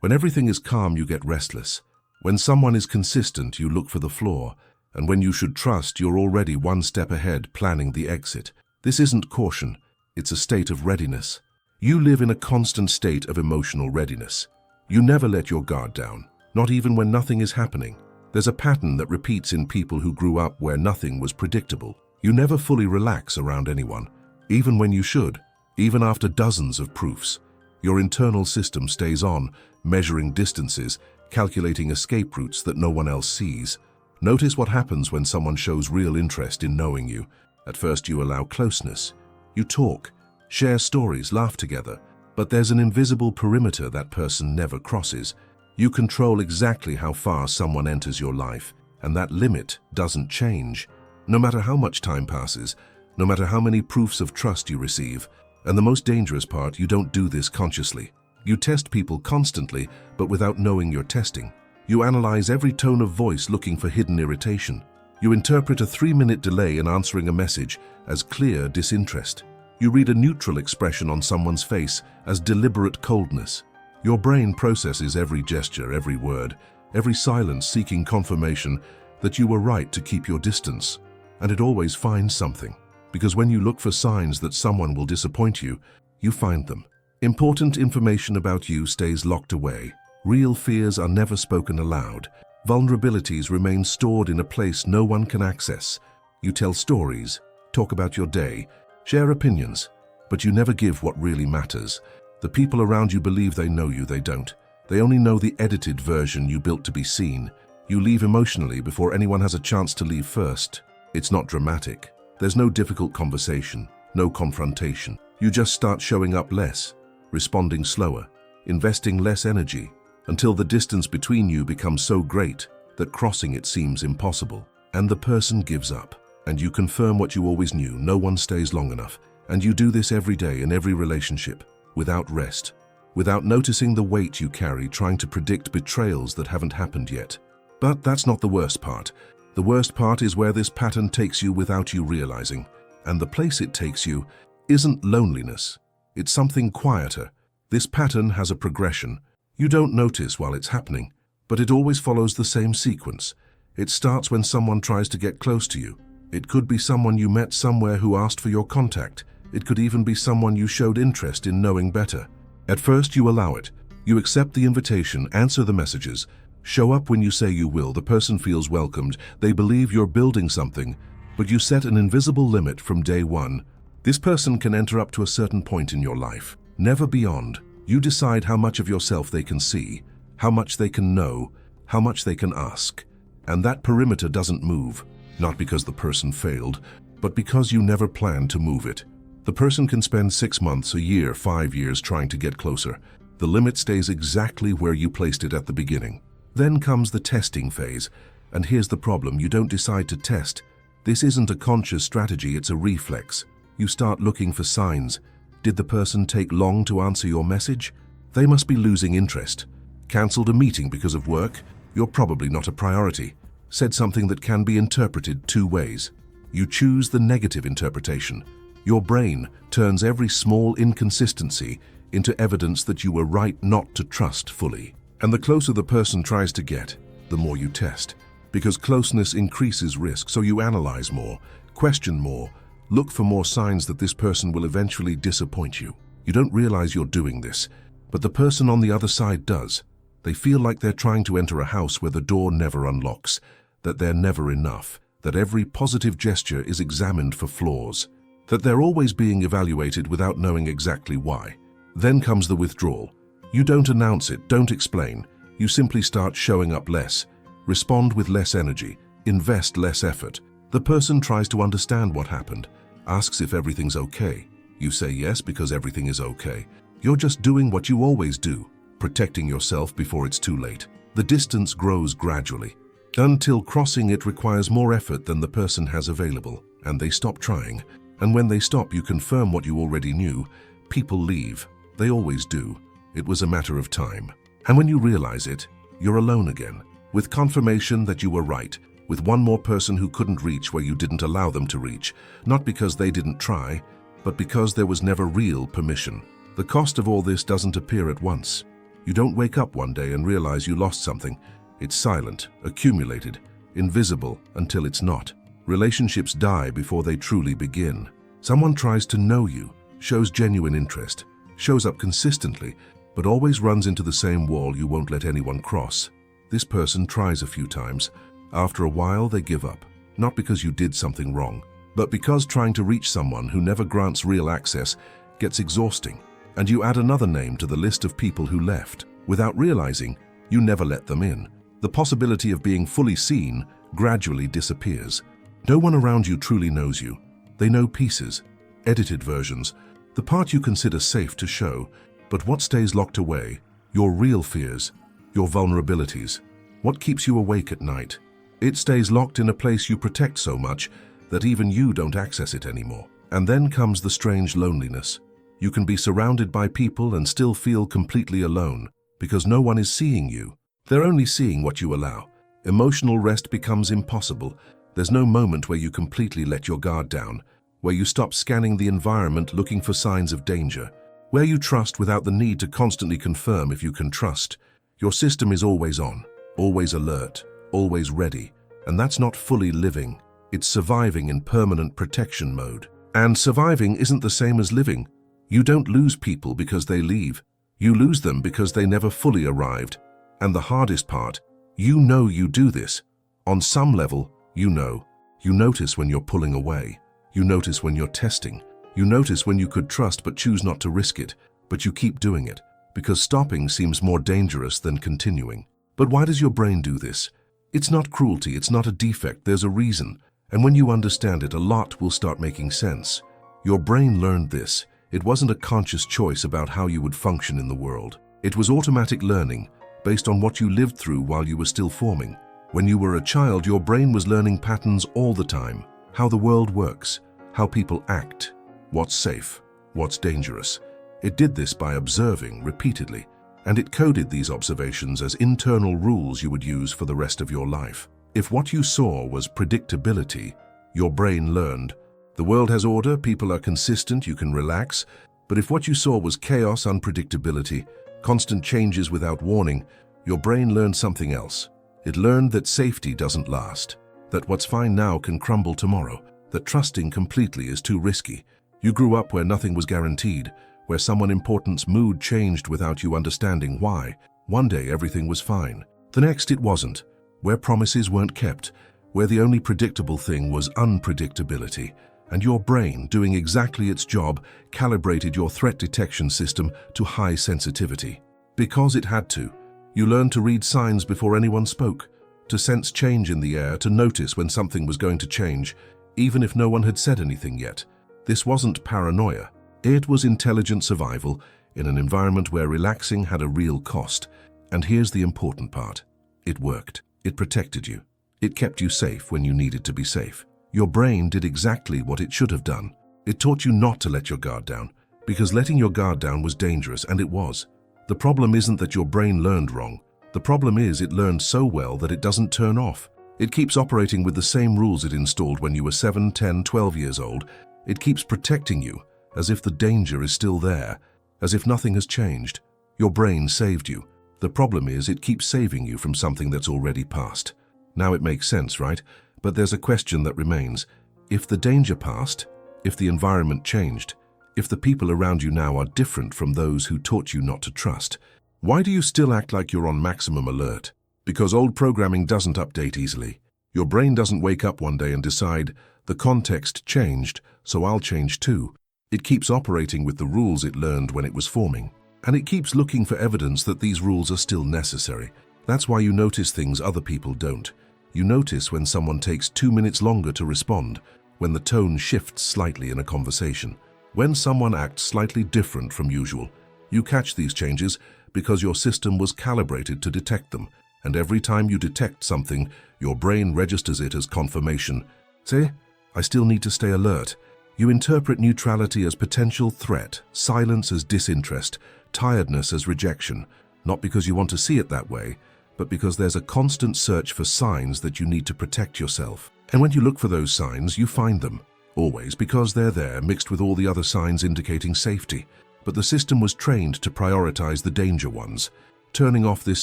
When everything is calm, you get restless. When someone is consistent, you look for the flaw. And when you should trust, you're already one step ahead, planning the exit. This isn't caution, it's a state of readiness. You live in a constant state of emotional readiness. You never let your guard down, not even when nothing is happening. There's a pattern that repeats in people who grew up where nothing was predictable. You never fully relax around anyone, even when you should, even after dozens of proofs. Your internal system stays on, measuring distances, calculating escape routes that no one else sees. Notice what happens when someone shows real interest in knowing you. At first you allow closeness. You talk, share stories, laugh together. But there's an invisible perimeter that person never crosses. You control exactly how far someone enters your life, and that limit doesn't change. No matter how much time passes, no matter how many proofs of trust you receive. And the most dangerous part, you don't do this consciously. You test people constantly, but without knowing you're testing. You analyze every tone of voice looking for hidden irritation. You interpret a 3-minute delay in answering a message as clear disinterest. You read a neutral expression on someone's face as deliberate coldness. Your brain processes every gesture, every word, every silence, seeking confirmation that you were right to keep your distance. And it always finds something. Because when you look for signs that someone will disappoint you, you find them. Important information about you stays locked away. Real fears are never spoken aloud. Vulnerabilities remain stored in a place no one can access. You tell stories, talk about your day, share opinions, but you never give what really matters. The people around you believe they know you, they don't. They only know the edited version you built to be seen. You leave emotionally before anyone has a chance to leave first. It's not dramatic. There's no difficult conversation, no confrontation. You just start showing up less, responding slower, investing less energy, until the distance between you becomes so great that crossing it seems impossible. And the person gives up. And you confirm what you always knew: no one stays long enough. And you do this every day in every relationship, without rest, without noticing the weight you carry trying to predict betrayals that haven't happened yet. But that's not the worst part. The worst part is where this pattern takes you without you realizing. And the place it takes you isn't loneliness. It's something quieter. This pattern has a progression. You don't notice while it's happening, but it always follows the same sequence. It starts when someone tries to get close to you. It could be someone you met somewhere who asked for your contact. It could even be someone you showed interest in knowing better. At first you allow it. You accept the invitation, answer the messages, show up when you say you will. The person feels welcomed. They believe you're building something, but you set an invisible limit from day one. This person can enter up to a certain point in your life, never beyond. You decide how much of yourself they can see, how much they can know, how much they can ask. And that perimeter doesn't move, not because the person failed, but because you never planned to move it. The person can spend 6 months, a year, 5 years trying to get closer. The limit stays exactly where you placed it at the beginning. Then comes the testing phase, and here's the problem: you don't decide to test. This isn't a conscious strategy, it's a reflex. You start looking for signs. Did the person take long to answer your message? They must be losing interest. Cancelled a meeting because of work? You're probably not a priority. Said something that can be interpreted 2 ways. You choose the negative interpretation. Your brain turns every small inconsistency into evidence that you were right not to trust fully. And the closer the person tries to get, the more you test. Because closeness increases risk, so you analyze more, question more, look for more signs that this person will eventually disappoint you. You don't realize you're doing this, but the person on the other side does. They feel like they're trying to enter a house where the door never unlocks, that they're never enough, that every positive gesture is examined for flaws, that they're always being evaluated without knowing exactly why. Then comes the withdrawal. You don't announce it, don't explain. You simply start showing up less, respond with less energy, invest less effort. The person tries to understand what happened, asks if everything's okay. You say yes because everything is okay. You're just doing what you always do, protecting yourself before it's too late. The distance grows gradually, until crossing it requires more effort than the person has available, and they stop trying. And when they stop, you confirm what you already knew. People leave. They always do. It was a matter of time. And when you realize it, you're alone again, with confirmation that you were right, with one more person who couldn't reach where you didn't allow them to reach, not because they didn't try, but because there was never real permission. The cost of all this doesn't appear at once. You don't wake up one day and realize you lost something. It's silent, accumulated, invisible until it's not. Relationships die before they truly begin. Someone tries to know you, shows genuine interest, shows up consistently, but always runs into the same wall you won't let anyone cross. This person tries a few times. After a while, they give up. Not because you did something wrong, but because trying to reach someone who never grants real access gets exhausting. And you add another name to the list of people who left. Without realizing, you never let them in. The possibility of being fully seen gradually disappears. No one around you truly knows you. They know pieces, edited versions, the part you consider safe to show. But what stays locked away? Your real fears, your vulnerabilities. What keeps you awake at night? It stays locked in a place you protect so much that even you don't access it anymore. And then comes the strange loneliness. You can be surrounded by people and still feel completely alone because no one is seeing you. They're only seeing what you allow. Emotional rest becomes impossible. There's no moment where you completely let your guard down, where you stop scanning the environment looking for signs of danger, where you trust without the need to constantly confirm if you can trust. Your system is always on, always alert, always ready, and that's not fully living. It's surviving in permanent protection mode. And surviving isn't the same as living. You don't lose people because they leave. You lose them because they never fully arrived. And the hardest part, you know you do this. On some level, you know. You notice when you're pulling away. You notice when you're testing. You notice when you could trust but choose not to risk it. But you keep doing it, because stopping seems more dangerous than continuing. But why does your brain do this? It's not cruelty, it's not a defect, there's a reason. And when you understand it, a lot will start making sense. Your brain learned this. It wasn't a conscious choice about how you would function in the world. It was automatic learning, based on what you lived through while you were still forming. When you were a child, your brain was learning patterns all the time. How the world works, how people act, what's safe, what's dangerous. It did this by observing repeatedly, and it coded these observations as internal rules you would use for the rest of your life. If what you saw was predictability, your brain learned, the world has order, people are consistent, you can relax. But if what you saw was chaos, unpredictability, constant changes without warning, your brain learned something else. It learned that safety doesn't last, that what's fine now can crumble tomorrow, that trusting completely is too risky. You grew up where nothing was guaranteed, where someone important's mood changed without you understanding why. One day everything was fine, the next it wasn't, where promises weren't kept, where the only predictable thing was unpredictability. And your brain, doing exactly its job, calibrated your threat detection system to high sensitivity. Because it had to. You learned to read signs before anyone spoke, to sense change in the air, to notice when something was going to change, even if no one had said anything yet. This wasn't paranoia. It was intelligent survival in an environment where relaxing had a real cost. And here's the important part. It worked. It protected you. It kept you safe when you needed to be safe. Your brain did exactly what it should have done. It taught you not to let your guard down, because letting your guard down was dangerous, and it was. The problem isn't that your brain learned wrong. The problem is it learned so well that it doesn't turn off. It keeps operating with the same rules it installed when you were 7, 10, 12 years old. It keeps protecting you, as if the danger is still there, as if nothing has changed. Your brain saved you. The problem is it keeps saving you from something that's already passed. Now it makes sense, right? But there's a question that remains. If the danger passed, if the environment changed, if the people around you now are different from those who taught you not to trust, why do you still act like you're on maximum alert? Because old programming doesn't update easily. Your brain doesn't wake up one day and decide, the context changed, so I'll change too. It keeps operating with the rules it learned when it was forming. And it keeps looking for evidence that these rules are still necessary. That's why you notice things other people don't. You notice when someone takes 2 minutes longer to respond, when the tone shifts slightly in a conversation, when someone acts slightly different from usual. You catch these changes because your system was calibrated to detect them, and every time you detect something, your brain registers it as confirmation. See, I still need to stay alert. You interpret neutrality as potential threat, silence as disinterest, tiredness as rejection, not because you want to see it that way, but because there's a constant search for signs that you need to protect yourself. And when you look for those signs, you find them. Always, because they're there, mixed with all the other signs indicating safety. But the system was trained to prioritize the danger ones. Turning off this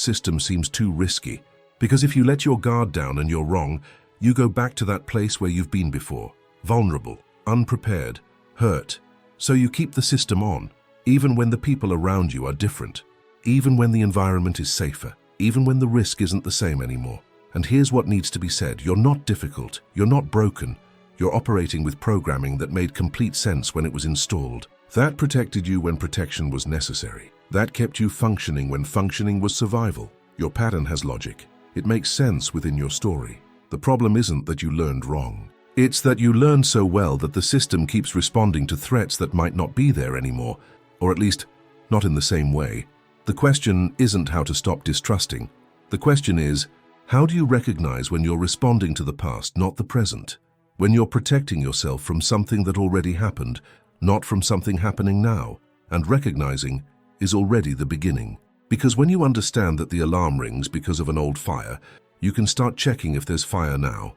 system seems too risky, because if you let your guard down and you're wrong, you go back to that place where you've been before, vulnerable, unprepared, hurt. So you keep the system on, even when the people around you are different, even when the environment is safer, even when the risk isn't the same anymore. And here's what needs to be said. You're not difficult, you're not broken, you're operating with programming that made complete sense when it was installed. That protected you when protection was necessary. That kept you functioning when functioning was survival. Your pattern has logic. It makes sense within your story. The problem isn't that you learned wrong. It's that you learned so well that the system keeps responding to threats that might not be there anymore, or at least not in the same way. The question isn't how to stop distrusting. The question is, how do you recognize when you're responding to the past, not the present? When you're protecting yourself from something that already happened, not from something happening now. And recognizing is already the beginning. Because when you understand that the alarm rings because of an old fire, you can start checking if there's fire now.